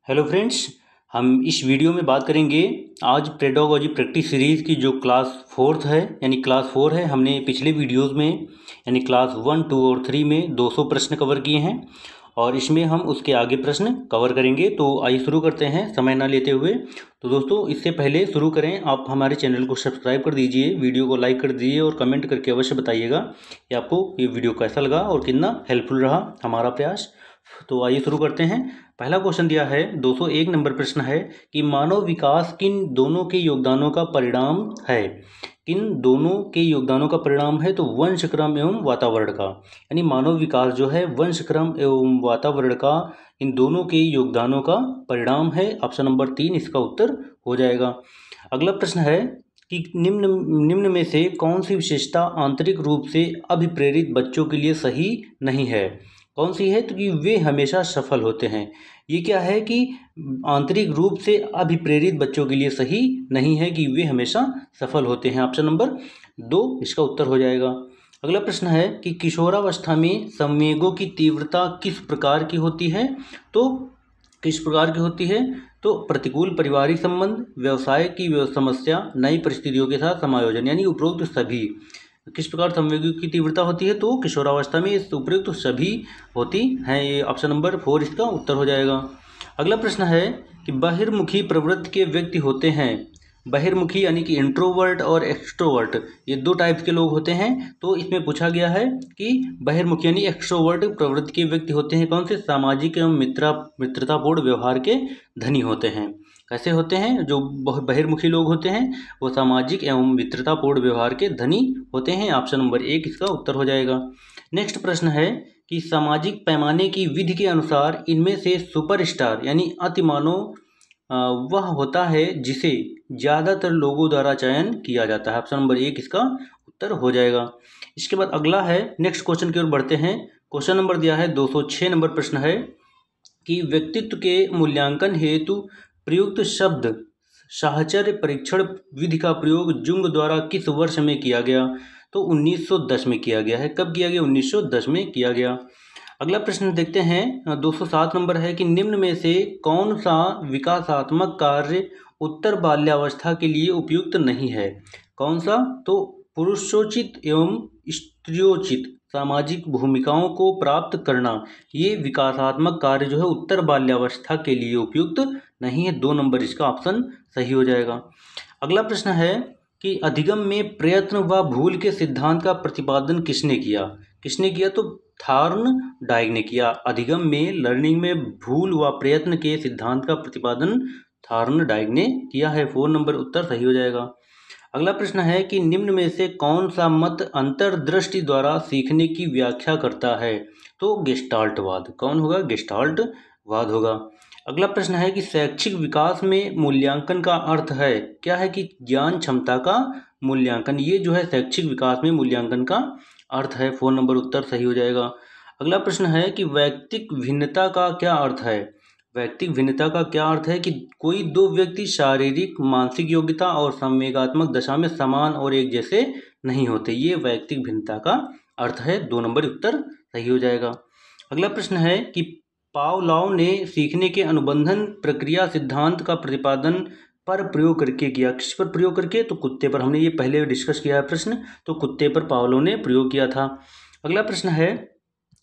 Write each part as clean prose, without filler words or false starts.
Hello friends, हम इस video में बात करेंगे आज पेडागोजी प्रैक्टिस सीरीज़ की जो क्लास फोर्थ है यानी क्लास 4 है। हमने पिछले वीडियोस में यानी क्लास 1, 2 और 3 में 200 प्रश्न कवर किए हैं और इसमें हम उसके आगे प्रश्न कवर करेंगे। तो आइए शुरू करते हैं समय ना लेते हुए। तो दोस्तों, इससे पहले शुरू करें, आप हमारे चैनल को सब्सक्राइब कर दीजिए, वीडियो को लाइक कर दीजिए और कमेंट करके अवश्य बताइएगा कि आपको ये वीडियो कैसा लगा और कितना हेल्पफुल रहा हमारा प्रयास। तो आइए शुरू करते हैं। पहला क्वेश्चन दिया है, 201 नंबर प्रश्न है कि मानव विकास किन दोनों के योगदानों का परिणाम है। किन दोनों के योगदानों का परिणाम है? तो वंशक्रम एवं वातावरण का, यानी मानव विकास जो है वंशक्रम एवं वातावरण का, इन दोनों के योगदानों का परिणाम है। ऑप्शन नंबर 3 इसका उत्तर हो जाएगा। अगला प्रश्न है कि निम्न में से कौन सी विशेषता आंतरिक रूप से अभिप्रेरित बच्चों के लिए सही नहीं है? कौन सी है? तो कि वे हमेशा सफल होते हैं। ये क्या है कि आंतरिक रूप से अभिप्रेरित बच्चों के लिए सही नहीं है कि वे हमेशा सफल होते हैं। ऑप्शन नंबर 2 इसका उत्तर हो जाएगा। अगला प्रश्न है कि किशोरावस्था में संवेगों की तीव्रता किस प्रकार की होती है? तो किस प्रकार की होती है? तो प्रतिकूल पारिवारिक संबंध, व्यवसाय की समस्या, नई परिस्थितियों के साथ समायोजन, यानी उपरोक्त सभी। किस प्रकार संवेगों की तीव्रता होती है? तो किशोरावस्था में इस उपयुक्त सभी होती हैं। ये ऑप्शन नंबर 4 इसका उत्तर हो जाएगा। अगला प्रश्न है कि बहिर्मुखी प्रवृत्ति के व्यक्ति होते हैं। बहिर्मुखी यानी कि इंट्रोवर्ट और एक्सट्रोवर्ट, ये दो टाइप के लोग होते हैं। तो इसमें पूछा गया है कि बहिर्मुखी यानी एक्सट्रोवर्ट प्रवृत्ति के व्यक्ति होते हैं कौन से? सामाजिक एवं मित्रतापूर्ण व्यवहार के धनी होते हैं। कैसे होते हैं? जो बहिर्मुखी लोग होते हैं वो सामाजिक एवं मित्रतापूर्ण व्यवहार के धनी होते हैं। ऑप्शन नंबर 1 इसका उत्तर हो जाएगा। नेक्स्ट प्रश्न है कि सामाजिक पैमाने की विधि के अनुसार इनमें से सुपरस्टार यानी अतिमानव वह होता है जिसे ज़्यादातर लोगों द्वारा चयन किया जाता है। ऑप्शन नंबर 1 इसका उत्तर हो जाएगा। इसके बाद अगला है, नेक्स्ट क्वेश्चन की ओर बढ़ते हैं। क्वेश्चन नंबर दिया है 206 नंबर प्रश्न है कि व्यक्तित्व के मूल्यांकन हेतु प्रयुक्त शब्द साहचर्य परीक्षण विधि का प्रयोग जुंग द्वारा किस वर्ष में किया गया? तो 1910 में किया गया है। कब किया गया? 1910 में किया गया। अगला प्रश्न देखते हैं, 207 नंबर है कि निम्न में से कौन सा विकासात्मक कार्य उत्तर बाल्यावस्था के लिए उपयुक्त नहीं है? कौन सा? तो पुरुषोचित एवं स्त्रियोचित सामाजिक भूमिकाओं को प्राप्त करना, ये विकासात्मक कार्य जो है उत्तर बाल्यावस्था के लिए उपयुक्त नहीं है। 2 नंबर इसका ऑप्शन सही हो जाएगा। अगला प्रश्न है कि अधिगम में प्रयत्न व भूल के सिद्धांत का प्रतिपादन किसने किया? किसने किया? तो थॉर्नडाइक ने किया। अधिगम में, लर्निंग में भूल व प्रयत्न के सिद्धांत का प्रतिपादन थॉर्नडाइक ने किया है। 4 नंबर उत्तर सही हो जाएगा। अगला प्रश्न है कि निम्न में से कौन सा मत अंतर्दृष्टि द्वारा सीखने की व्याख्या करता है? तो गेस्टाल्टवाद। कौन होगा? गेस्टाल्टवाद होगा। अगला प्रश्न है कि शैक्षिक विकास में मूल्यांकन का अर्थ है क्या? है कि ज्ञान क्षमता का मूल्यांकन, ये जो है शैक्षिक विकास में मूल्यांकन का अर्थ है। 4 नंबर उत्तर सही हो जाएगा। अगला प्रश्न है कि वैयक्तिक भिन्नता का क्या अर्थ है? वैयक्तिक भिन्नता का क्या अर्थ है? कि कोई दो व्यक्ति शारीरिक, मानसिक योग्यता और संवेगात्मक दशा में समान और एक जैसे नहीं होते, ये वैयक्तिक भिन्नता का अर्थ है। 2 नंबर उत्तर सही हो जाएगा। अगला प्रश्न है कि पावलोव ने सीखने के अनुबंधन प्रक्रिया सिद्धांत का प्रतिपादन पर प्रयोग करके किया। किस पर प्रयोग करके? तो कुत्ते पर। हमने ये पहले डिस्कस किया है प्रश्न, तो कुत्ते पर पावलोव ने प्रयोग किया था। अगला प्रश्न है,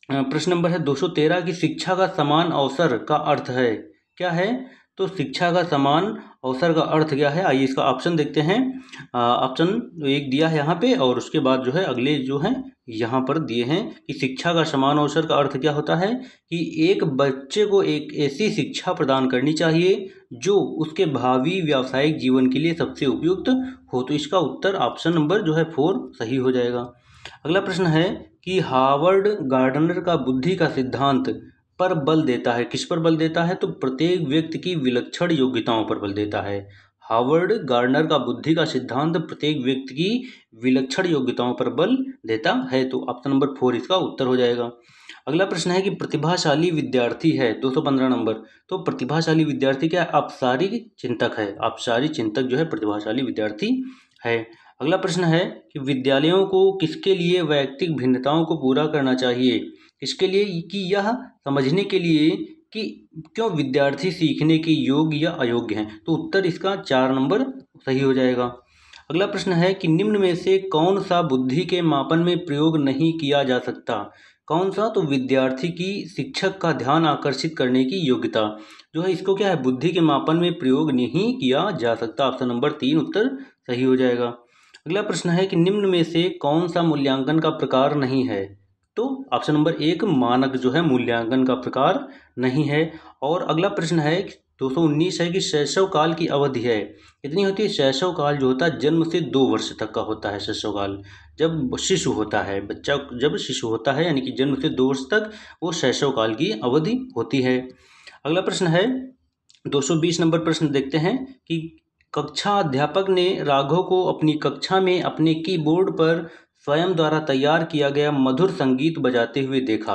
प्रश्न नंबर है 213 की शिक्षा का समान अवसर का अर्थ है क्या है? तो शिक्षा का समान अवसर का अर्थ क्या है? आइए इसका ऑप्शन देखते हैं। ऑप्शन 1 दिया है यहाँ पे और उसके बाद जो है अगले जो हैं यहाँ पर दिए हैं कि शिक्षा का समान अवसर का अर्थ क्या होता है? कि एक बच्चे को एक ऐसी शिक्षा प्रदान करनी चाहिए जो उसके भावी व्यावसायिक जीवन के लिए सबसे उपयुक्त हो। तो इसका उत्तर ऑप्शन नंबर जो है 4 सही हो जाएगा। अगला प्रश्न है कि हार्वर्ड गार्डनर का बुद्धि का सिद्धांत पर बल देता है। किस पर बल देता है? तो प्रत्येक व्यक्ति की विलक्षण योग्यताओं पर बल देता है। हार्वर्ड गार्डनर का बुद्धि का सिद्धांत प्रत्येक व्यक्ति की विलक्षण योग्यताओं पर बल देता है। तो ऑप्शन नंबर 4 इसका उत्तर हो जाएगा। अगला प्रश्न है कि प्रतिभाशाली विद्यार्थी है, 215 नंबर। तो प्रतिभाशाली विद्यार्थी क्या है? अपसारी चिंतक है। अपसारी चिंतक जो है प्रतिभाशाली विद्यार्थी है। अगला प्रश्न है कि विद्यालयों को किसके लिए वैयक्तिक भिन्नताओं को पूरा करना चाहिए? इसके लिए कि यह समझने के लिए कि क्यों विद्यार्थी सीखने के योग्य या अयोग्य हैं, तो उत्तर इसका 4 नंबर सही हो जाएगा। अगला प्रश्न है कि निम्न में से कौन सा बुद्धि के मापन में प्रयोग नहीं किया जा सकता। कौन सा, तो विद्यार्थी की शिक्षक का ध्यान आकर्षित करने की योग्यता जो है, इसको क्या है, बुद्धि के मापन में प्रयोग नहीं किया जा सकता। ऑप्शन नंबर 3 उत्तर सही हो जाएगा। अगला प्रश्न है कि निम्न में से कौन सा मूल्यांकन का प्रकार नहीं है, तो ऑप्शन नंबर 1 मानक जो है मूल्यांकन का प्रकार नहीं है। और अगला प्रश्न है 219 है कि शैशव काल की अवधि है कितनी होती है। शैशव काल जो होता है जन्म से 2 वर्ष तक का होता है। शैशव काल जब शिशु होता है, बच्चा जब शिशु होता है यानी कि जन्म से 2 वर्ष तक, वो शैशव काल की अवधि होती है। अगला प्रश्न है 220 नंबर प्रश्न देखते हैं कि कक्षा अध्यापक ने राघव को अपनी कक्षा में अपने कीबोर्ड पर स्वयं द्वारा तैयार किया गया मधुर संगीत बजाते हुए देखा।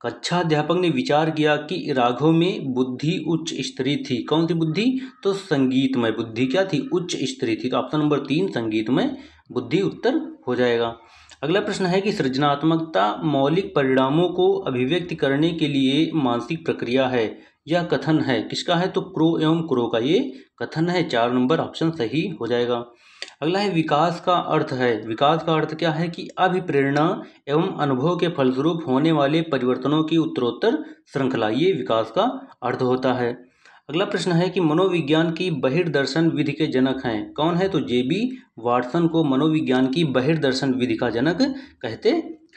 कक्षा अध्यापक ने विचार किया कि राघव में बुद्धि उच्च स्तरीय थी। कौन सी बुद्धि, तो संगीतमय बुद्धि क्या थी, उच्च स्तरीय थी। तो ऑप्शन नंबर 3 संगीतमय बुद्धि उत्तर हो जाएगा। अगला प्रश्न है कि सृजनात्मकता मौलिक परिणामों को अभिव्यक्त करने के लिए मानसिक प्रक्रिया है। यह कथन है किसका है, तो क्रो एवं क्रो का ये कथन है। 4 नंबर ऑप्शन सही हो जाएगा। अगला है विकास का अर्थ है। विकास का अर्थ क्या है कि अभिप्रेरणा एवं अनुभव के फलस्वरूप होने वाले परिवर्तनों की उत्तरोत्तर श्रृंखला, ये विकास का अर्थ होता है। अगला प्रश्न है कि मनोविज्ञान की बहिर्दर्शन विधि के जनक हैं। कौन है, तो जेबी वाटसन को मनोविज्ञान की बहिर्दर्शन विधि का जनक कहते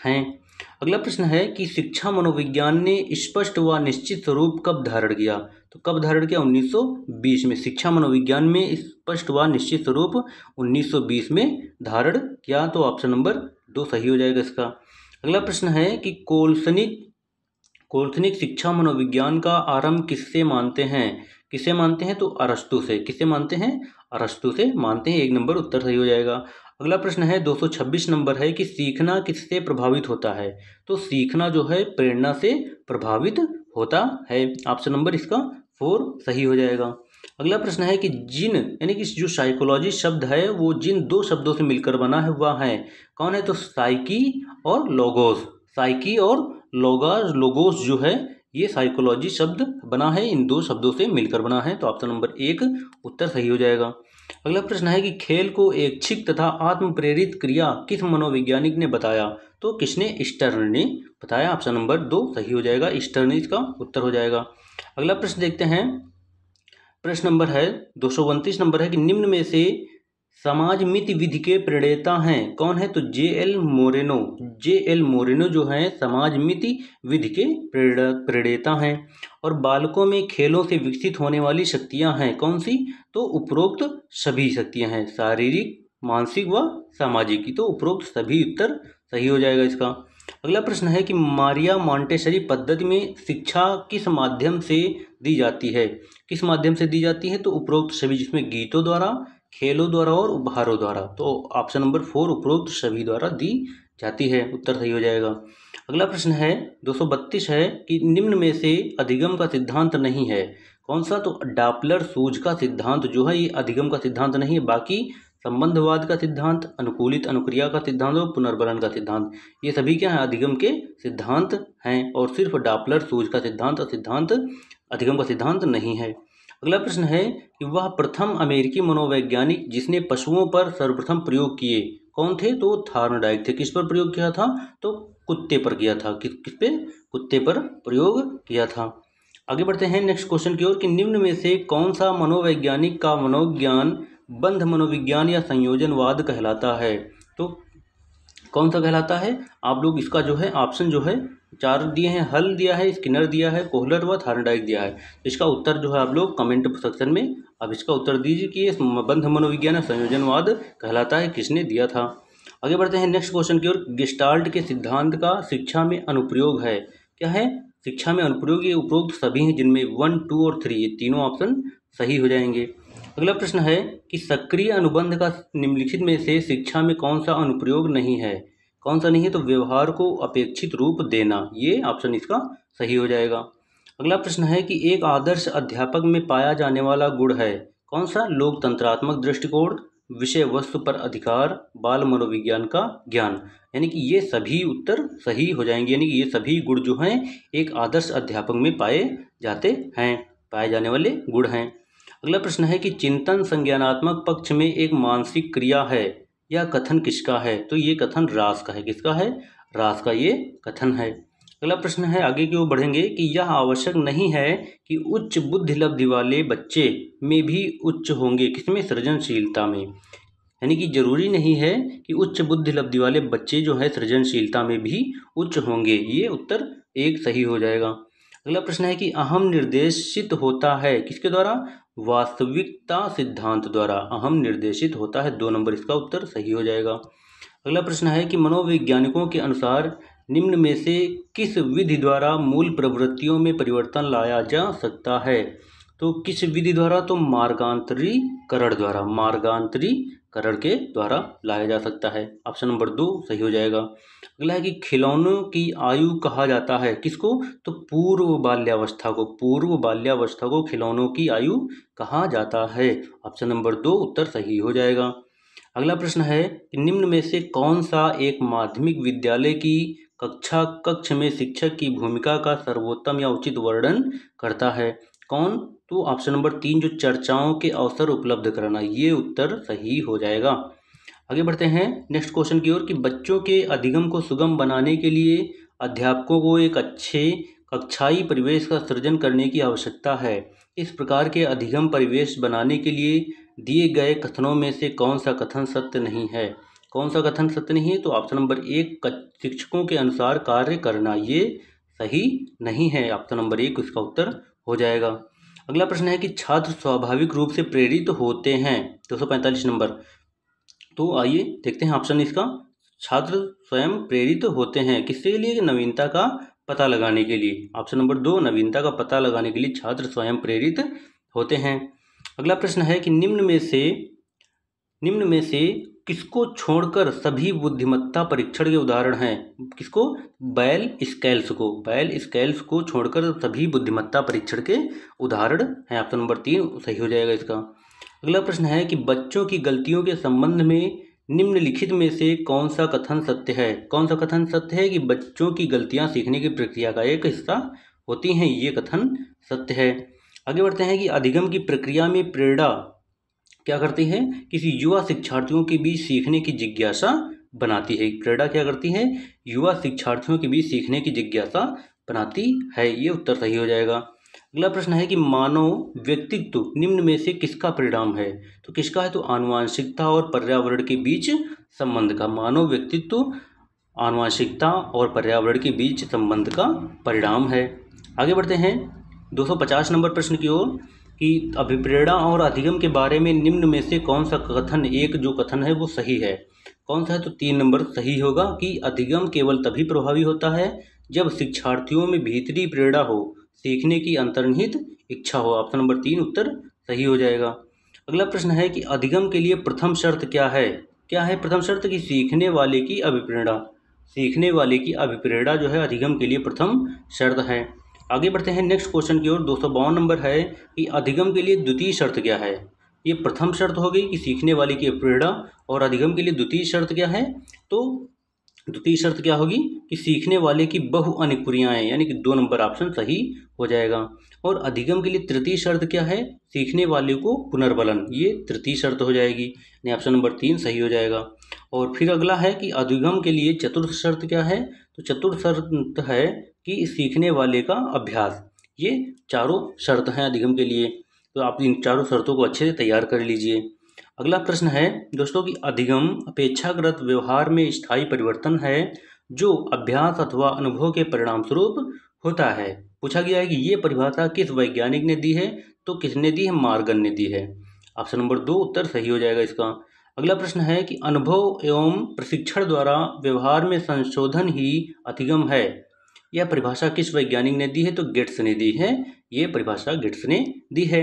हैं। अगला प्रश्न है कि शिक्षा मनोविज्ञान ने स्पष्ट व निश्चित स्वरूप कब धारण किया, तो कब धारण किया, 1920 में। शिक्षा मनोविज्ञान में स्पष्ट व निश्चित स्वरूप 1920 में धारण किया, तो ऑप्शन नंबर 2 सही हो जाएगा इसका। अगला प्रश्न है कि कोल्सनिक शिक्षा मनोविज्ञान का आरंभ किससे मानते हैं। किससे मानते हैं, तो अरस्तु से। किससे मानते हैं, अरस्तु से मानते हैं। 1 नंबर उत्तर सही हो जाएगा। अगला प्रश्न है 226 नंबर है कि सीखना किससे प्रभावित होता है, तो सीखना जो है प्रेरणा से प्रभावित होता है। ऑप्शन नंबर इसका 4 सही हो जाएगा। अगला प्रश्न है कि जिन यानी कि जो साइकोलॉजी शब्द है वो जिन 2 शब्दों से मिलकर बना है वह है। कौन है, तो साइकी और लोगोस। साइकी और लोगोस जो है ये साइकोलॉजी शब्द बना है, इन 2 शब्दों से मिलकर बना है। तो ऑप्शन नंबर 1 उत्तर सही हो जाएगा। अगला प्रश्न है कि खेल को ऐच्छिक तथा आत्म प्रेरित क्रिया किस मनोवैज्ञानिक ने बताया, तो किसने, स्टर्न ने बताया। ऑप्शन नंबर 2 सही हो जाएगा, स्टर्न इसका उत्तर हो जाएगा। अगला प्रश्न देखते हैं, प्रश्न नंबर है 229 नंबर है कि निम्न में से समाज मिति विधि के प्रणेता हैं। कौन है, तो जे.एल. मोरेनो जो है समाज मिति विधि के प्रणेता हैं। और बालकों में खेलों से विकसित होने वाली शक्तियां हैं। कौन सी, तो उपरोक्त सभी शक्तियां हैं, शारीरिक मानसिक व सामाजिक की। तो उपरोक्त सभी उत्तर सही हो जाएगा इसका। अगला प्रश्न है कि मारिया मॉन्टेसरी पद्धति में शिक्षा किस माध्यम से दी जाती है। किस माध्यम से दी जाती है, तो उपरोक्त सभी, जिसमें गीतों द्वारा, खेलों द्वारा और उपहारों द्वारा। तो ऑप्शन नंबर 4 उपरोक्त सभी द्वारा दी जाती है, उत्तर सही हो जाएगा। अगला प्रश्न है 232 है कि निम्न में से अधिगम का सिद्धांत नहीं है। कौन सा, तो डॉपलर सूझ का सिद्धांत जो है ये अधिगम का सिद्धांत नहीं है। बाकी संबंधवाद का सिद्धांत, अनुकूलित अनुक्रिया का सिद्धांत और पुनर्बलन का सिद्धांत, ये सभी क्या है, अधिगम के सिद्धांत हैं। और सिर्फ डॉपलर सूझ का सिद्धांत अधिगम का सिद्धांत नहीं है। अगला प्रश्न है कि वह प्रथम अमेरिकी मनोवैज्ञानिक जिसने पशुओं पर सर्वप्रथम प्रयोग किए कौन थे, तो थॉर्नडाइक थे। किस पर प्रयोग किया था, तो कुत्ते पर किया था। किस पे, कुत्ते पर प्रयोग किया था। आगे बढ़ते हैं नेक्स्ट क्वेश्चन की ओर कि निम्न में से कौन सा मनोवैज्ञानिक का मनोविज्ञान बंध मनोविज्ञान या संयोजनवाद कहलाता है। तो कौन सा कहलाता है, आप लोग इसका जो है ऑप्शन जो है 4 दिए हैं, हल दिया है, स्किनर दिया है, कोहलर व थॉर्नडाइक दिया है। इसका उत्तर जो है आप लोग कमेंट सेक्शन में अब इसका उत्तर दीजिए कि ये बंध मनोविज्ञान या संयोजनवाद कहलाता है, किसने दिया था। आगे बढ़ते हैं नेक्स्ट क्वेश्चन की ओर। गेस्टाल्ट के सिद्धांत का शिक्षा में अनुप्रयोग है। क्या है, शिक्षा में अनुप्रयोग ये उपरोक्त सभी हैं जिनमें 1, 2 और 3 ये तीनों ऑप्शन सही हो जाएंगे। अगला प्रश्न है कि सक्रिय अनुबंध का निम्नलिखित में से शिक्षा में कौन सा अनुप्रयोग नहीं है। कौन सा नहीं है, तो व्यवहार को अपेक्षित रूप देना, ये ऑप्शन इसका सही हो जाएगा। अगला प्रश्न है कि एक आदर्श अध्यापक में पाया जाने वाला गुण है। कौन सा, लोकतंत्रात्मक दृष्टिकोण, विषय वस्तु पर अधिकार, बाल मनोविज्ञान का ज्ञान। यानी कि ये सभी उत्तर सही हो जाएंगे, यानी कि ये सभी गुण जो हैं एक आदर्श अध्यापक में पाए जाते हैं, पाए जाने वाले गुण हैं। अगला प्रश्न है कि चिंतन संज्ञानात्मक पक्ष में एक मानसिक क्रिया है, यह कथन किसका है? तो ये कथन रास का है। किसका है? रास का ये कथन है। अगला प्रश्न है, आगे की ओर बढ़ेंगे, कि यह आवश्यक नहीं है कि उच्च बुद्धि लब्धि वाले बच्चे में भी उच्च होंगे। किसमें? सृजनशीलता में। यानी कि जरूरी नहीं है कि उच्च बुद्धि लब्धि वाले बच्चे जो है सृजनशीलता में भी उच्च होंगे। ये उत्तर एक सही हो जाएगा। अगला प्रश्न है कि अहम निर्देशित होता है किसके द्वारा? वास्तविकता सिद्धांत द्वारा अहम निर्देशित होता है। 2 नंबर इसका उत्तर सही हो जाएगा। अगला प्रश्न है कि मनोवैज्ञानिकों के अनुसार निम्न में से किस विधि द्वारा मूल प्रवृत्तियों में परिवर्तन लाया जा सकता है? तो किस विधि द्वारा? तो मार्गांतरीकरण द्वारा, मार्गांतरीकरण के द्वारा लाया जा सकता है। ऑप्शन नंबर 2 सही हो जाएगा। अगला है कि खिलौनों की आयु कहा जाता है किसको? तो पूर्व बाल्यावस्था को, पूर्व बाल्यावस्था को खिलौनों की आयु कहा जाता है। ऑप्शन नंबर 2 उत्तर सही हो जाएगा। अगला प्रश्न है कि निम्न में से कौन सा एक माध्यमिक विद्यालय की कक्ष में शिक्षक की भूमिका का सर्वोत्तम या उचित वर्णन करता है? कौन? तो ऑप्शन नंबर 3 जो चर्चाओं के अवसर उपलब्ध कराना, ये उत्तर सही हो जाएगा। आगे बढ़ते हैं नेक्स्ट क्वेश्चन की ओर, कि बच्चों के अधिगम को सुगम बनाने के लिए अध्यापकों को एक अच्छे कक्षाई परिवेश का सृजन करने की आवश्यकता है। इस प्रकार के अधिगम परिवेश बनाने के लिए दिए गए कथनों में से कौन सा कथन सत्य नहीं है? कौन सा कथन सत्य नहीं है? तो ऑप्शन नंबर 1 शिक्षकों के अनुसार कार्य करना, ये सही नहीं है। ऑप्शन नंबर 1 इसका उत्तर हो जाएगा। अगला प्रश्न है कि छात्र स्वाभाविक रूप से प्रेरित होते हैं, 245 नंबर। तो आइए देखते हैं ऑप्शन इसका। छात्र स्वयं प्रेरित होते हैं किसके लिए? नवीनता का पता लगाने के लिए। ऑप्शन नंबर 2 नवीनता का पता लगाने के लिए छात्र स्वयं प्रेरित होते हैं। अगला प्रश्न है कि निम्न में से किसको छोड़कर सभी बुद्धिमत्ता परीक्षण के उदाहरण हैं? किसको? बैल स्केल्स को, बैल स्केल्स को छोड़कर सभी बुद्धिमत्ता परीक्षण के उदाहरण हैं। ऑप्शन नंबर 3 सही हो जाएगा इसका। अगला प्रश्न है कि बच्चों की गलतियों के संबंध में निम्नलिखित में से कौन सा कथन सत्य है? कौन सा कथन सत्य है? कि बच्चों की गलतियां सीखने की प्रक्रिया का एक हिस्सा होती हैं, ये कथन सत्य है। आगे बढ़ते हैं कि अधिगम की प्रक्रिया में प्रेरणा क्या करती है? किसी युवा शिक्षार्थियों के बीच सीखने की जिज्ञासा बनाती है। प्रेरणा क्या करती है? युवा शिक्षार्थियों के बीच सीखने की जिज्ञासा बनाती है। ये उत्तर सही हो जाएगा। अगला प्रश्न है कि मानव व्यक्तित्व निम्न में से किसका परिणाम है? तो किसका है? तो आनुवांशिकता और पर्यावरण के बीच संबंध का। मानव व्यक्तित्व आनुवांशिकता और पर्यावरण के बीच संबंध का परिणाम है। आगे बढ़ते हैं 250 नंबर प्रश्न की ओर, कि अभिप्रेरणा और अधिगम के बारे में निम्न में से कौन सा कथन, एक जो कथन है वो सही है? कौन सा है? तो 3 नंबर सही होगा कि अधिगम केवल तभी प्रभावी होता है जब शिक्षार्थियों में भीतरी प्रेरणा हो, सीखने की अंतर्निहित इच्छा हो। ऑप्शन नंबर 3 उत्तर सही हो जाएगा। अगला प्रश्न है कि अधिगम के लिए प्रथम शर्त क्या है? क्या है प्रथम शर्त? कि सीखने वाले की अभिप्रेरणा, सीखने वाले की अभिप्रेरणा जो है अधिगम के लिए प्रथम शर्त है। आगे बढ़ते हैं नेक्स्ट क्वेश्चन की ओर। 252 नंबर है कि अधिगम के लिए द्वितीय शर्त क्या है? ये प्रथम शर्त हो गई कि सीखने वाले की प्रेरणा, और अधिगम के लिए द्वितीय शर्त क्या है? तो द्वितीय शर्त क्या होगी? कि सीखने वाले की बहुअनिक क्रियाएं, यानी कि 2 नंबर ऑप्शन सही हो जाएगा। और अधिगम के लिए तृतीय शर्त क्या है? सीखने वाले को पुनर्बलन, ये तृतीय शर्त हो जाएगी, यानी ऑप्शन नंबर 3 सही हो जाएगा। और फिर अगला है कि अधिगम के लिए चतुर्थ शर्त क्या है? तो चतुर्थ शर्त है कि सीखने वाले का अभ्यास। ये चारों शर्त हैं अधिगम के लिए, तो आप इन चारों शर्तों को अच्छे से तैयार कर लीजिए। अगला प्रश्न है दोस्तों कि अधिगम अपेक्षाकृत व्यवहार में स्थायी परिवर्तन है जो अभ्यास अथवा अनुभव के परिणाम स्वरूप होता है। पूछा गया है कि ये परिभाषा किस वैज्ञानिक ने दी है? तो किसने दी है? मॉर्गन ने दी है। ऑप्शन नंबर 2 उत्तर सही हो जाएगा इसका। अगला प्रश्न है कि अनुभव एवं प्रशिक्षण द्वारा व्यवहार में संशोधन ही अधिगम है। यह परिभाषा किस वैज्ञानिक ने दी है? तो गेट्स ने दी है। ये परिभाषा गेट्स ने दी है।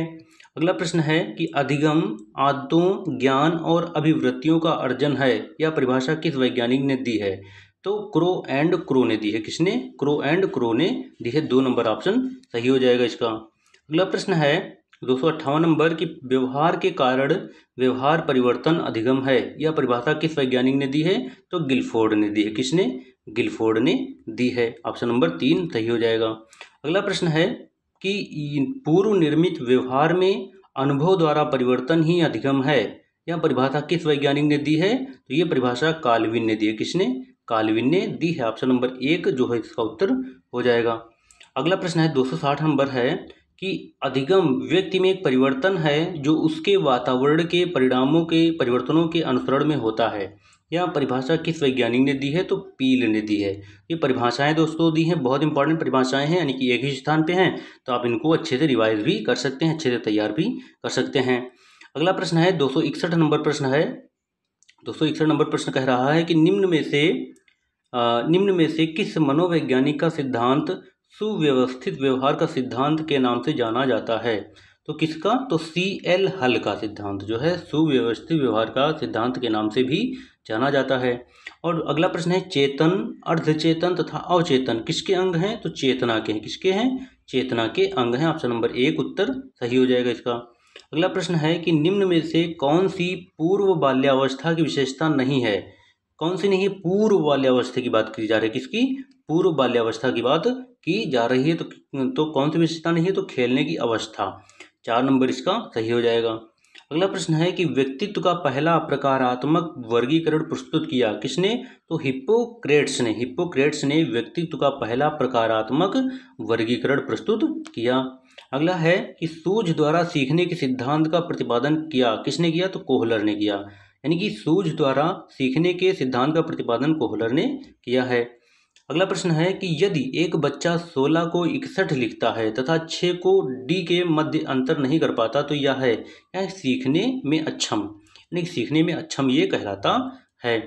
अगला प्रश्न है कि अधिगम आदतों, ज्ञान और अभिवृत्तियों का अर्जन है। यह परिभाषा किस वैज्ञानिक ने दी है? तो क्रो एंड क्रो ने दी है। किसने? क्रो एंड क्रो ने दी है। 2 नंबर ऑप्शन सही हो जाएगा इसका। अगला प्रश्न है 258 नंबर कि व्यवहार के कारण व्यवहार परिवर्तन अधिगम है, यह परिभाषा किस वैज्ञानिक ने दी है? तो गिलफोर्ड ने दी है। किसने? गिलफोर्ड ने दी है। ऑप्शन नंबर 3 सही हो जाएगा। अगला प्रश्न है कि पूर्व निर्मित व्यवहार में अनुभव द्वारा परिवर्तन ही अधिगम है, यह परिभाषा किस वैज्ञानिक ने दी है? तो ये परिभाषा काल्विन ने दी है। किसने? काल्विन ने दी है। ऑप्शन नंबर 1 जो है इसका उत्तर हो जाएगा। अगला प्रश्न है 260 नंबर है कि अधिगम व्यक्ति में एक परिवर्तन है जो उसके वातावरण के परिणामों के परिवर्तनों के अनुसरण में होता है, यह परिभाषा किस वैज्ञानिक ने दी है? तो पील ने दी है। ये परिभाषाएं दोस्तों दी हैं, बहुत इंपॉर्टेंट परिभाषाएं हैं, यानी कि एक ही स्थान पे हैं, तो आप इनको अच्छे से रिवाइज भी कर सकते हैं, अच्छे से तैयार भी कर सकते हैं। अगला प्रश्न है 261 नंबर प्रश्न है। 261 नंबर प्रश्न कह रहा है कि निम्न में से किस मनोवैज्ञानिक का सिद्धांत सुव्यवस्थित व्यवहार का सिद्धांत के नाम से जाना जाता है? तो किसका? तो CL हल का सिद्धांत जो है सुव्यवस्थित व्यवहार का सिद्धांत के नाम से भी जाना जाता है। और अगला प्रश्न है चेतन, अर्धचेतन तथा अवचेतन किसके अंग हैं? तो चेतना के हैं। किसके हैं? चेतना के अंग हैं। ऑप्शन नंबर 1 उत्तर सही हो जाएगा इसका। अगला प्रश्न है कि निम्न में से कौन सी पूर्व बाल्यावस्था की विशेषता नहीं है? कौन सी नहीं है? पूर्व बाल्यावस्था की बात की जा रही है। किसकी? पूर्व बाल्यावस्था की बात की जा रही है। तो कौन सी विशेषता नहीं है? तो खेलने की अवस्था। 4 नंबर इसका सही हो जाएगा। अगला प्रश्न है कि व्यक्तित्व का पहला प्रकारात्मक वर्गीकरण प्रस्तुत किया किसने? तो हिप्पोक्रेट्स ने व्यक्तित्व का पहला प्रकारात्मक वर्गीकरण प्रस्तुत किया। अगला है कि सूझ द्वारा सीखने के सिद्धांत का प्रतिपादन किया किसने किया? तो कोहलर ने किया। यानी कि सूझ द्वारा सीखने के सिद्धांत का प्रतिपादन कोहलर ने किया है। अगला प्रश्न है कि यदि एक बच्चा 16 को 61 लिखता है तथा 6 को D के मध्य अंतर नहीं कर पाता तो यह है सीखने में अक्षम, यानी सीखने में अक्षम ये कहलाता है।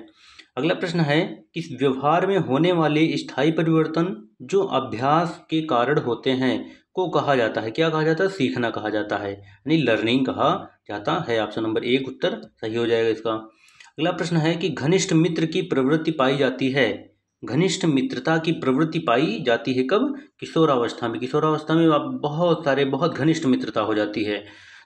अगला प्रश्न है कि व्यवहार में होने वाले स्थायी परिवर्तन जो अभ्यास के कारण होते हैं को कहा जाता है? क्या कहा जाता है? सीखना कहा जाता है, यानी लर्निंग कहा जाता है। ऑप्शन नंबर 1 उत्तर सही हो जाएगा इसका। अगला प्रश्न है कि घनिष्ठ मित्र की प्रवृत्ति पाई जाती है, घनिष्ठ मित्रता की प्रवृत्ति पाई जाती है कब? किशोरावस्था में। किशोरावस्था में बहुत घनिष्ठ मित्रता हो जाती है,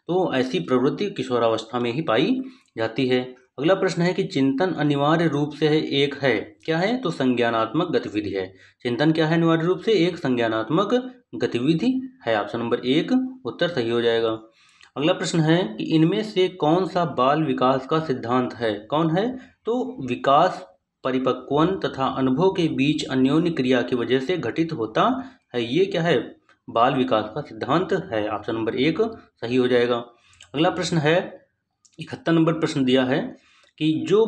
तो ऐसी प्रवृत्ति किशोरावस्था में ही पाई जाती है। अगला प्रश्न है कि चिंतन अनिवार्य रूप से एक है, क्या है? तो संज्ञानात्मक गतिविधि है। चिंतन क्या है? अनिवार्य रूप से एक संज्ञानात्मक गतिविधि है। ऑप्शन नंबर 1 उत्तर सही हो जाएगा। अगला प्रश्न है कि इनमें से कौन सा बाल विकास का सिद्धांत है? कौन है? तो विकास परिपक्वन तथा अनुभव के बीच अन्योन्य क्रिया की वजह से घटित होता है, ये क्या है? बाल विकास का सिद्धांत है। ऑप्शन नंबर 1 सही हो जाएगा। अगला प्रश्न है 71 नंबर प्रश्न दिया है कि जो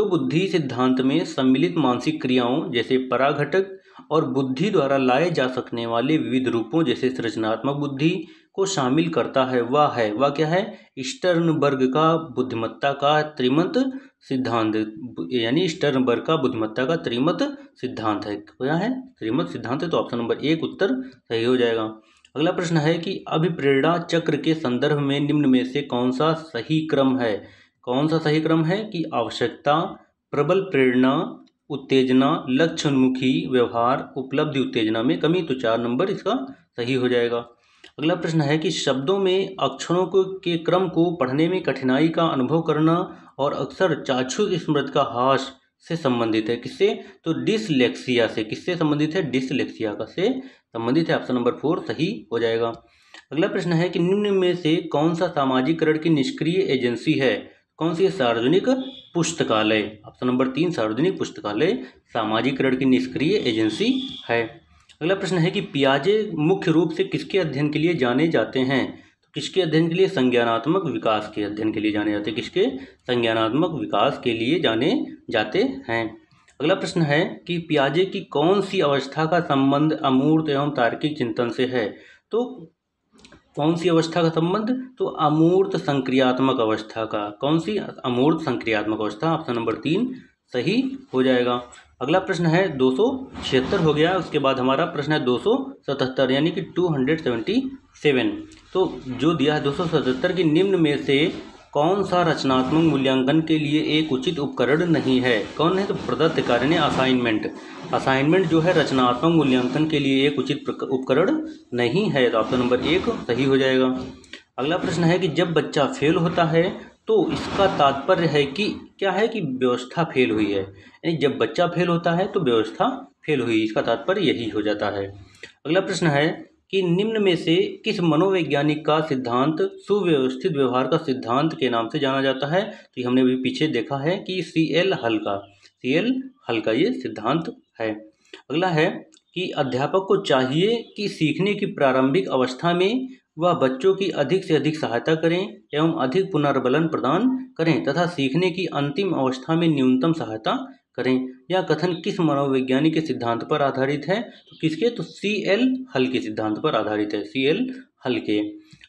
बुद्धि सिद्धांत में सम्मिलित मानसिक क्रियाओं जैसे पराघटक और बुद्धि द्वारा लाए जा सकने वाले विविध रूपों जैसे सृजनात्मक बुद्धि को शामिल करता है वह क्या है? स्टर्नबर्ग का बुद्धिमत्ता का त्रिमत सिद्धांत, यानी स्टर्नबर्ग का बुद्धिमत्ता का त्रिमत सिद्धांत है। क्या है? त्रिमत सिद्धांत है। तो ऑप्शन नंबर 1 उत्तर सही हो जाएगा। अगला प्रश्न है कि अभिप्रेरणा चक्र के संदर्भ में निम्न में से कौन सा सही क्रम है? कौन सा सही क्रम है? कि आवश्यकता, प्रबल प्रेरणा, उत्तेजना, लक्ष्य उन्मुखी व्यवहार, उपलब्धि उत्तेजना में कमी। तो 4 नंबर इसका सही हो जाएगा। अगला प्रश्न है कि शब्दों में अक्षरों के क्रम को पढ़ने में कठिनाई का अनुभव करना और अक्सर चाक्षुष स्मृति का ह्रास से संबंधित है। किससे? तो डिसलेक्सिया से। किससे संबंधित है? डिसलेक्सिया का से संबंधित है। ऑप्शन नंबर 4 सही हो जाएगा। अगला प्रश्न है कि निम्न में से कौन सा सामाजिकरण की निष्क्रिय एजेंसी है? कौन सी? सार्वजनिक पुस्तकालय। ऑप्शन नंबर 3 सार्वजनिक पुस्तकालय सामाजिकरण की निष्क्रिय एजेंसी है। अगला प्रश्न है कि पियाजे मुख्य रूप से किसके अध्ययन के लिए जाने जाते हैं? तो किसके अध्ययन के लिए? संज्ञानात्मक विकास के अध्ययन के लिए जाने जाते हैं। किसके? संज्ञानात्मक विकास के लिए जाने जाते हैं। अगला प्रश्न है कि पियाजे की कौन सी अवस्था का संबंध अमूर्त एवं तार्किक चिंतन से है? तो कौन सी अवस्था का संबंध? तो अमूर्त संक्रियात्मक अवस्था का। कौन सी? अमूर्त संक्रियात्मक अवस्था। ऑप्शन नंबर 3 सही हो जाएगा। अगला प्रश्न है 276 हो गया। उसके बाद हमारा प्रश्न है 277 यानी कि 277। तो जो दिया है 277 की निम्न में से कौन सा रचनात्मक मूल्यांकन के लिए एक उचित उपकरण नहीं है? कौन है? तो प्रदत्त कार्य ने असाइनमेंट। असाइनमेंट जो है रचनात्मक मूल्यांकन के लिए एक उचित उपकरण नहीं है, तो ऑप्शन नंबर 1 सही हो जाएगा। अगला प्रश्न है कि जब बच्चा फेल होता है तो इसका तात्पर्य है कि क्या है? कि व्यवस्था फेल हुई है, यानी जब बच्चा फेल होता है तो व्यवस्था फेल हुई, इसका तात्पर्य यही हो जाता है। अगला प्रश्न है कि निम्न में से किस मनोवैज्ञानिक का सिद्धांत सुव्यवस्थित व्यवहार का सिद्धांत के नाम से जाना जाता है? तो हमने अभी पीछे देखा है कि CL हल का ये सिद्धांत है। अगला है कि अध्यापक को चाहिए कि सीखने की प्रारंभिक अवस्था में वह बच्चों की अधिक से अधिक सहायता करें एवं अधिक पुनर्बलन प्रदान करें तथा सीखने की अंतिम अवस्था में न्यूनतम सहायता करें। यह कथन किस मनोवैज्ञानिक के सिद्धांत पर आधारित है? तो किसके? तो CL हल के सिद्धांत पर आधारित है, CL हल के।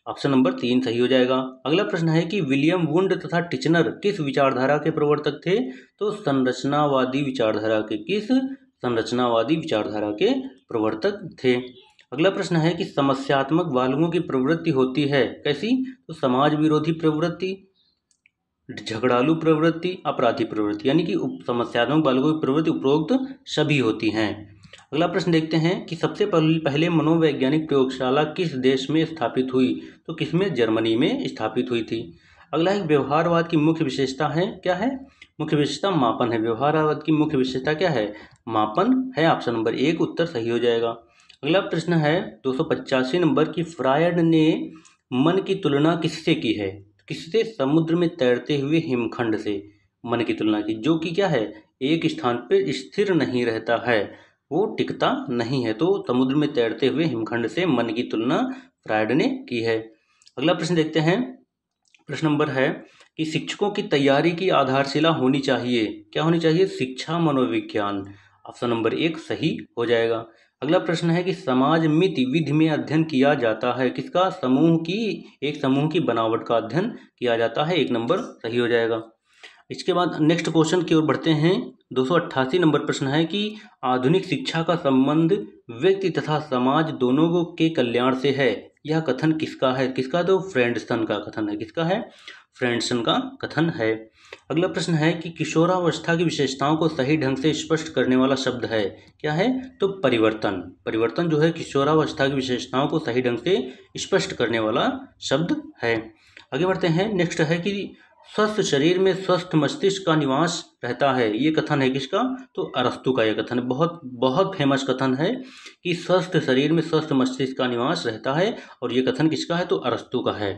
ऑप्शन नंबर 3 सही हो जाएगा। अगला प्रश्न है कि विलियम वुंड तथा टिचनर किस विचारधारा के प्रवर्तक थे? तो संरचनावादी विचारधारा के। किस? संरचनावादी विचारधारा के प्रवर्तक थे। अगला प्रश्न है कि समस्यात्मक बालकों की प्रवृत्ति होती है कैसी? तो समाज विरोधी प्रवृत्ति, झगड़ालू प्रवृत्ति, अपराधी प्रवृत्ति, यानी कि समस्यात्मक बालकों की प्रवृत्ति उपरोक्त सभी होती हैं। अगला प्रश्न देखते हैं कि सबसे पहले मनोवैज्ञानिक प्रयोगशाला किस देश में स्थापित हुई? तो किसमें? जर्मनी में स्थापित हुई थी। अगला है व्यवहारवाद की मुख्य विशेषता है, क्या है? मुख्य विशेषता मापन है। व्यवहारवाद की मुख्य विशेषता क्या है? मापन है। ऑप्शन नंबर 1 उत्तर सही हो जाएगा। अगला प्रश्न है 285 नंबर की फ्रायड ने मन की तुलना किससे की है? किससे? समुद्र में तैरते हुए हिमखंड से मन की तुलना की, जो कि क्या है? एक स्थान पर स्थिर नहीं रहता है, वो टिकता नहीं है। तो समुद्र में तैरते हुए हिमखंड से मन की तुलना फ्रायड ने की है। अगला प्रश्न देखते हैं। प्रश्न नंबर है कि शिक्षकों की तैयारी की आधारशिला होनी चाहिए, क्या होनी चाहिए? शिक्षा मनोविज्ञान। ऑप्शन नंबर 1 सही हो जाएगा। अगला प्रश्न है कि समाज मिति विधि में अध्ययन किया जाता है किसका? एक समूह की बनावट का अध्ययन किया जाता है, 1 नंबर सही हो जाएगा। इसके बाद नेक्स्ट क्वेश्चन की ओर बढ़ते हैं। 288 नंबर प्रश्न है कि आधुनिक शिक्षा का संबंध व्यक्ति तथा समाज दोनों के कल्याण से है, यह कथन किसका है? किसका? तो फ्रेंडसन का कथन है। किसका है? फ्रेंडसन का कथन है। अगला प्रश्न है कि किशोरावस्था की विशेषताओं को सही ढंग से स्पष्ट करने वाला शब्द है, क्या है? तो परिवर्तन। परिवर्तन जो है किशोरावस्था की विशेषताओं को सही ढंग से स्पष्ट करने वाला शब्द है। आगे बढ़ते हैं। नेक्स्ट है कि स्वस्थ शरीर में स्वस्थ मस्तिष्क का निवास रहता है, ये कथन है किसका? तो अरस्तु का ये कथन है। बहुत बहुत फेमस कथन है कि स्वस्थ शरीर में स्वस्थ मस्तिष्क का निवास रहता है, और ये कथन किसका है? तो अरस्तु का है।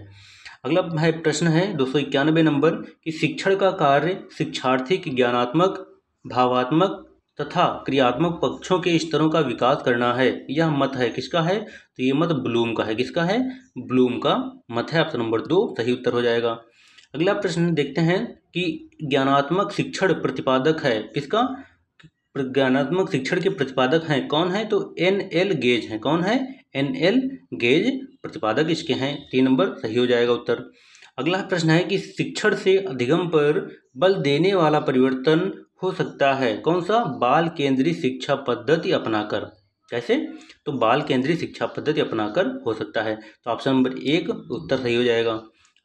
अगला है प्रश्न है 291 नंबर कि शिक्षण का कार्य शिक्षार्थी की ज्ञानात्मक, भावात्मक तथा क्रियात्मक पक्षों के स्तरों का विकास करना है, यह मत है किसका है? तो ये मत ब्लूम का है। किसका है? ब्लूम का मत है। ऑप्शन नंबर 2 सही उत्तर हो जाएगा। अगला प्रश्न देखते हैं कि ज्ञानात्मक शिक्षण प्रतिपादक है किसका? ज्ञानात्मक शिक्षण के प्रतिपादक हैं कौन है? तो NL गेज है। कौन है? NL गेज प्रतिपादक इसके हैं, 3 नंबर सही हो जाएगा उत्तर। अगला प्रश्न है कि शिक्षण से अधिगम पर बल देने वाला परिवर्तन हो सकता है कौन सा? बाल केंद्रित शिक्षा पद्धति अपनाकर। कैसे? तो बाल केंद्रित शिक्षा पद्धति अपनाकर हो सकता है, तो ऑप्शन नंबर 1 उत्तर सही हो जाएगा।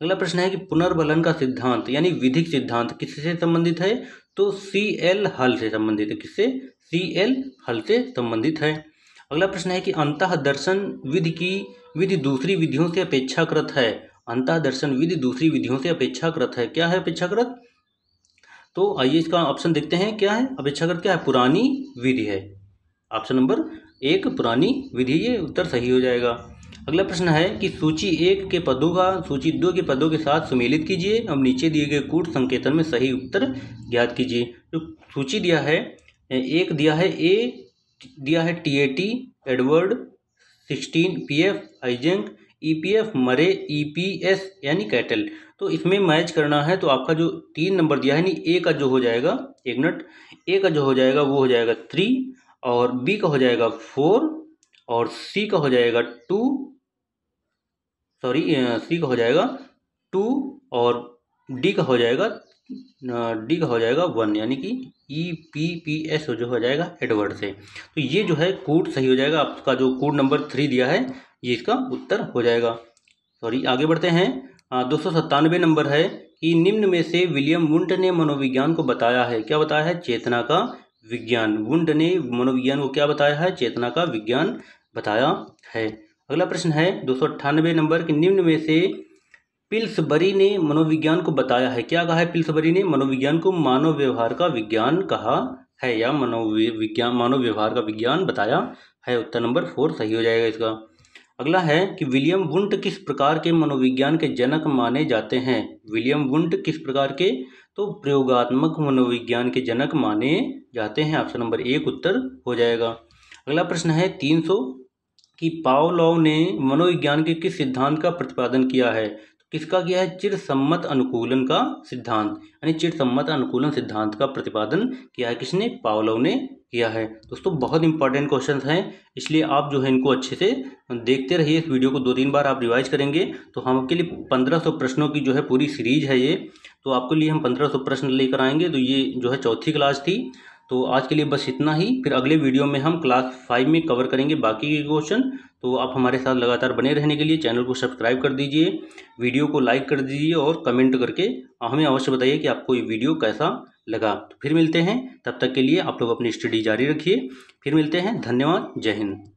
अगला प्रश्न है कि पुनर्बलन का सिद्धांत यानी विधिक सिद्धांत किससे संबंधित है? तो CL हल से संबंधित है। किससे? CL हल से संबंधित है। अगला प्रश्न है कि अंतः दर्शन विधि दूसरी विधियों से अपेक्षाकृत है। अंतः दर्शन विधि दूसरी विधियों से अपेक्षाकृत है, क्या है अपेक्षाकृत? तो आइए इसका ऑप्शन देखते हैं, क्या है अपेक्षाकृत? क्या है? पुरानी विधि है। ऑप्शन नंबर 1 पुरानी विधि, ये उत्तर सही हो जाएगा। अगला प्रश्न है कि सूची 1 के पदों का सूची 2 के पदों के साथ सुमेलित कीजिए। अब नीचे दिए गए कूट संकेतन में सही उत्तर ज्ञात कीजिए। जो सूची दिया है, 1 दिया है A, दिया है TAT एडवर्ड, 16 PF हाइजेंक, EPF मरे, EPS यानी कैटल। तो इसमें मैच करना है, तो आपका जो 3 नंबर दिया है नहीं, A का जो हो जाएगा, एक मिनट, A का जो हो जाएगा वो हो जाएगा 3, और B का हो जाएगा 4, और C का हो जाएगा 2, C का हो जाएगा 2, और D का हो जाएगा 1, यानी कि EPPS जो हो जाएगा एडवर्ड से। तो ये जो है कोड सही हो जाएगा। आपका जो कोड नंबर 3 दिया है ये इसका उत्तर हो जाएगा। आगे बढ़ते हैं। 297 नंबर है कि निम्न में से विलियम वुंट ने मनोविज्ञान को बताया है, क्या बताया है? चेतना का विज्ञान। वुंट ने मनोविज्ञान को क्या बताया है? चेतना का विज्ञान बताया है। अगला प्रश्न है 298 नंबर कि निम्न में से पिल्सबरी ने मनोविज्ञान को बताया है, क्या कहा है? पिल्सबरी ने मनोविज्ञान को मानव व्यवहार का विज्ञान कहा है या मानव व्यवहार का विज्ञान बताया है। उत्तर नंबर 4 सही हो जाएगा इसका। अगला है कि विलियम वुंट किस प्रकार के मनोविज्ञान के जनक माने जाते हैं? विलियम वुंट किस प्रकार के? तो प्रयोगात्मक मनोविज्ञान के जनक माने जाते हैं। ऑप्शन नंबर 1 उत्तर हो जाएगा। अगला प्रश्न है 300 कि पावलोव ने मनोविज्ञान के किस सिद्धांत का प्रतिपादन किया है? किसका किया है? चिरसम्मत अनुकूलन का सिद्धांत, यानी चिरसम्मत अनुकूलन सिद्धांत का प्रतिपादन किया है। किसने? पावलोव ने किया है। दोस्तों बहुत इंपॉर्टेंट क्वेश्चंस हैं, इसलिए आप जो है इनको अच्छे से देखते रहिए। इस वीडियो को 2-3 बार आप रिवाइज करेंगे तो हम आपके लिए 1500 प्रश्नों की जो है पूरी सीरीज है ये, तो आपके लिए हम 1500 प्रश्न लेकर आएंगे। तो ये जो है चौथी क्लास थी, तो आज के लिए बस इतना ही। फिर अगले वीडियो में हम क्लास 5 में कवर करेंगे बाकी के क्वेश्चन। तो आप हमारे साथ लगातार बने रहने के लिए चैनल को सब्सक्राइब कर दीजिए, वीडियो को लाइक कर दीजिए और कमेंट करके हमें अवश्य बताइए कि आपको ये वीडियो कैसा लगा। तो फिर मिलते हैं, तब तक के लिए आप लोग अपनी स्टडी जारी रखिए। फिर मिलते हैं, धन्यवाद, जय हिंद।